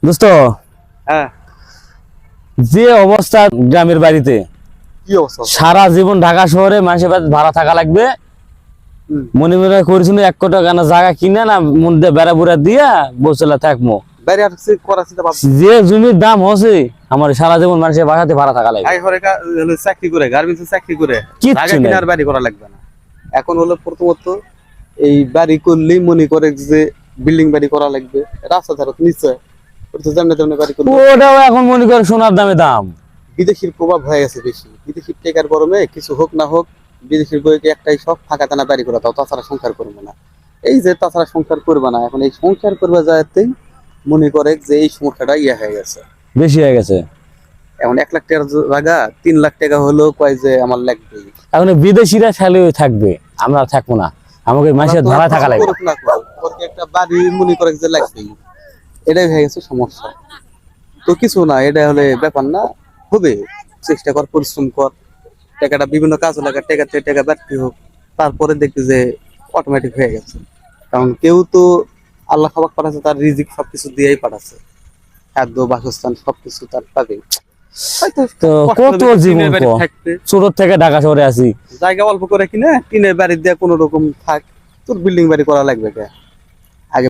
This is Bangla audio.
দোস্ত, হ্যাঁ, যে অবস্থা গ্রামের বাড়িতে, কি অবস্থা? সারা জীবন ঢাকা শহরে মানুষের বাড়িতে ভাড়া থাকা লাগবে। মনে মনে করেছিল 1 কোটি টাকা জায়গা কিনে না মন দিয়ে বেড়া বুড়া দিয়া বসে থাকবো। বাইরে আর সে করা চিন্তা ভাবছি। যে জমির দাম হচ্ছে আমার সারা জীবন মানুষের বাসাতে ভাড়া থাকা লাগবে। আই হরে চাকরি করে, গার্মেন্টসে চাকরি করে কিচ্ছু জায়গা নাই। কিনার বাড়ি করা লাগবে না। এখন হলো প্রথমত এই বাড়ি করলেই মনে করে যে বিল্ডিং বাড়ি করা লাগবে, রাস্তা ধারে নিচে যেমন তেমন বাড়ি করলে। ওটাও এখন মনে করে সোনার দামে দাম। বিদেশির প্রভাব হয়ে গেছে বেশি। বিদেশির টেকার গরমে কিছু হোক না হোক বিদেশির বইকে একটাই সব ফাঁকা টানা বাড়ি করা, তাও তাছাড়া সংসার করবে না। এই যে তাছাড়া সংসার করবে না, এখন এই সংসার করবে যাতেই মনে করে যে এই সমস্যাটা হয়ে গেছে, বেশি হয়ে গেছে। এখন 1 লাখ টাকার জায়গা 3 লাখ টাকা হলেও কয় যে আমার লাগবে। এখন বিদেশিরা খেলে থাকবে, আমরা থাকবো না। আমাকে মানুষের ভাড়া থাকা লাগবে। একটা বাড়ি মনে করে যে লাগবে, এটাই হয়ে গেছে সমস্যা। তো কিছু না, এটা হলে ব্যাপার না, হবে। চেষ্টা কর, পরিশ্রম কর, টাকাটা বিভিন্ন কাজে লাগা, টাকা থেকে টাকা বাড়তি হোক, তারপরে দেখবি যে অটোমেটিক হয়ে গেছে। কারণ কেউ তো আল্লাহ খাবার পাঠাচ্ছে, তার রিজিক সবকিছু দিয়েই পাঠাচ্ছে, খাদ্য বাসস্থান সবকিছু তার পাবে। তো কত জীবন ছোট থেকে ঢাকা শহরে আছি, জায়গা অল্প করে কিনে টিনের বাড়ি দিয়ে কোনো রকম থাক, তোর বিল্ডিং বাড়ি করা লাগবে কে?